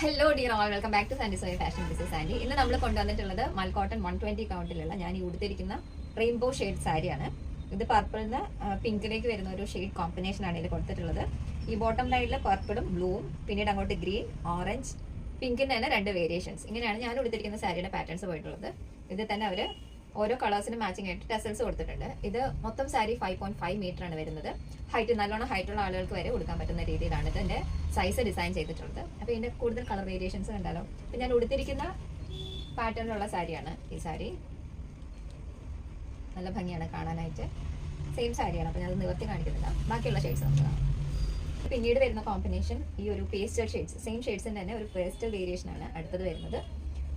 Hello dear all, welcome back to Sandy Soya fashion. This is Sandy. ഇന്ന് നമ്മൾ കൊണ്ടുവന്നിട്ടുള്ളത് മൽക്കോട്ടൺ 120 കൗണ്ടിലുള്ള ഞാൻ ഈ ഉടുത്തിരിക്കുന്ന റെയിൻബോ ഷെയ്ഡ് സാരിയാണ്. ഇത് പർപ്പിളിന് പിങ്കിലേക്ക് വരുന്ന ഒരു ഷെയ്ഡ് കോമ്പിനേഷൻ ആണ് ഇതിൽ കൊടുത്തിട്ടുള്ളത്. ഈ ബോട്ടം ലൈനിൽ പർപ്പിളും ബ്ലൂവും, പിന്നീട് അങ്ങോട്ട് ഗ്രീൻ, ഓറഞ്ച്, പിങ്കിന് തന്നെ 2 വേരിയേഷൻസ്. ഇങ്ങനെയാണ് ഞാൻ ഉടുത്തിരിക്കുന്ന സാരിയുടെ പാറ്റേൺസ് പോയിട്ടുള്ളത്. ഇതിൽ തന്നെ അവർ ഓരോ കളേഴ്സിനും മാച്ചിങ് ആയിട്ട് ടെസൽസ് കൊടുത്തിട്ടുണ്ട്. ഇത് മൊത്തം സാരി 5.5 മീറ്റർ ആണ് വരുന്നത്. നല്ലോണം ഹൈറ്റുള്ള ആളുകൾക്ക് വരെ കൊടുക്കാൻ പറ്റുന്ന രീതിയിലാണ് ഇതിന്റെ സൈസ് ഡിസൈൻ ചെയ്തിട്ടുള്ളത്. അപ്പോൾ ഇതിന്റെ കൂടുതൽ കളർ വേരിയേഷൻസ് കണ്ടാലോ. അപ്പം ഞാൻ ഉടുത്തിരിക്കുന്ന പാറ്റേണിലുള്ള സാരിയാണ് ഈ സാരി. നല്ല ഭംഗിയാണ് കാണാനായിട്ട്. സെയിം സാരിയാണ്, അപ്പോൾ ഞാൻ അത് നിവർത്തി കാണിക്കുന്നില്ല. ബാക്കിയുള്ള ഷെയ്ഡ്സ് നമുക്ക് കാണാം. പിന്നീട് വരുന്ന കോമ്പിനേഷൻ ഈ ഒരു പേസ്റ്റൽ ഷെയ്ഡ്സ്, സെയിം ഷെയ്ഡ്സിന്റെ തന്നെ ഒരു പേസ്റ്റൽ വേരിയേഷൻ ആണ് അടുത്തത് വരുന്നത്.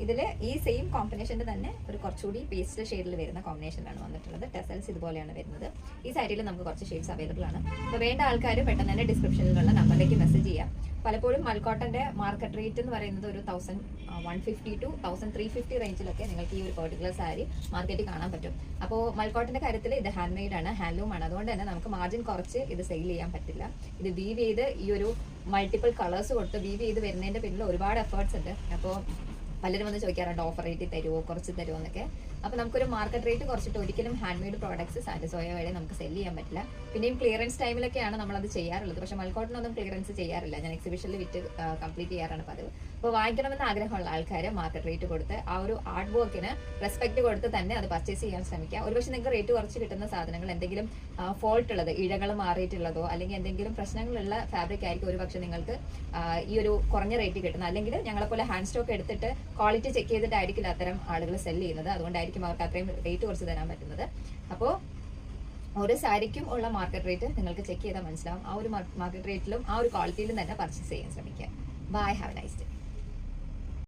ഇതിൽ ഈ സെയിം കോമ്പിനേഷൻ്റെ തന്നെ ഒരു കുറച്ചുകൂടി പേസ്റ്റൽ ഷെയ്ഡിൽ വരുന്ന കോമ്പിനേഷനിലാണ് വന്നിട്ടുള്ളത്. ടെസൽസ് ഇതുപോലെയാണ് വരുന്നത്. ഈ സാരിയിൽ നമുക്ക് കുറച്ച് ഷെയ്ഡ്സ് അവൈലബിൾ ആണ്. അപ്പോൾ വേണ്ട ആൾക്കാർ പെട്ടെന്ന് തന്നെ ഡിസ്ക്രിപ്ഷനിലുള്ള നമ്പറിലേക്ക് മെസ്സേജ് ചെയ്യാം. പലപ്പോഴും മൽക്കോട്ടൻ്റെ മാർക്കറ്റ് റേറ്റ് എന്ന് പറയുന്നത് ഒരു 1150 to 1350 റേഞ്ചിലൊക്കെ നിങ്ങൾക്ക് ഈ ഒരു പെർട്ടിക്കുലർ സാരി മാർക്കറ്റിൽ കാണാൻ പറ്റും. അപ്പോൾ മൽക്കോട്ടൻ്റെ കാര്യത്തിൽ ഇത് ഹാൻഡ് മെയ്ഡ് ആണ്, ഹാൻഡ്ലൂം ആണ്. അതുകൊണ്ട് തന്നെ നമുക്ക് മാർജിൻ കുറച്ച് ഇത് സെയിൽ ചെയ്യാൻ പറ്റില്ല. ഇത് വീവ് ചെയ്ത് ഈ ഒരു മൾട്ടിപ്പിൾ കളേഴ്സ് കൊടുത്ത് വീവ് ചെയ്ത് വരുന്നതിൻ്റെ പിന്നിൽ ഒരുപാട് എഫേർട്സ് ഉണ്ട്. അപ്പോൾ പലരും വന്ന് ചോദിക്കാറുണ്ട് ഓഫർ റേറ്റിൽ തരുമോ, കുറച്ച് തരുമോ എന്നൊക്കെ. അപ്പോൾ നമുക്കൊരു മാർക്കറ്റ് റേറ്റ് കുറച്ചിട്ട് ഒരിക്കലും hand made products Sandy soya വഴി നമുക്ക് സെല് ചെയ്യാൻ പറ്റില്ല. പിന്നെയും ക്ലിയറൻസ് ടൈമിലൊക്കെയാണ് നമ്മളത് ചെയ്യാറുള്ളത്. പക്ഷേ മൽക്കോട്ടിനൊന്നും ക്ലിയറൻസ് ചെയ്യാറില്ല. ഞാൻ എക്സിബിഷനിൽ വിറ്റ് കംപ്ലീറ്റ് ചെയ്യാറാണ് പതിവ്. അപ്പോൾ വാങ്ങിക്കണമെന്ന് ആഗ്രഹമുള്ള ആൾക്കാർ മാർക്കറ്റ് റേറ്റ് കൊടുത്ത് ആ ഒരു ആർട്ട് വർക്കിന് റെസ്പെക്ട് കൊടുത്ത് തന്നെ അത് പർച്ചേസ് ചെയ്യാൻ ശ്രമിക്കുക. ഒരുപക്ഷെ നിങ്ങൾക്ക് റേറ്റ് കുറച്ച് കിട്ടുന്ന സാധനങ്ങൾ എന്തെങ്കിലും ഫോൾട്ട് ഉള്ളത്, ഇഴകൾ മാറിയിട്ടുള്ളതോ അല്ലെങ്കിൽ എന്തെങ്കിലും പ്രശ്നങ്ങളുള്ള ഫാബ്രിക് ആയിരിക്കും ഒരുപക്ഷെ നിങ്ങൾക്ക് ഈ ഒരു കുറഞ്ഞ റേറ്റ് കിട്ടുന്നത്. അല്ലെങ്കിൽ ഞങ്ങളെപ്പോലെ ഹാൻഡ് സ്റ്റോക്ക് എടുത്തിട്ട് ക്വാളിറ്റി ചെക്ക് ചെയ്തിട്ടായിരിക്കില്ല അത്തരം ആളുകൾ സെല് ചെയ്യുന്നത്. അതുകൊണ്ടായിരിക്കും അവർക്ക് അത്രയും റേറ്റ് കുറച്ച് തരാൻ പറ്റുന്നത്. അപ്പോൾ ഓരോ സാരിക്കും ഉള്ള മാർക്കറ്റ് റേറ്റ് നിങ്ങൾക്ക് ചെക്ക് ചെയ്താൽ മനസ്സിലാവും. ആ ഒരു മാർക്കറ്റ് റേറ്റിലും ആ ഒരു ക്വാളിറ്റിയിലും തന്നെ പർച്ചേസ് ചെയ്യാൻ ശ്രമിക്കുക. Bye, have a nice day.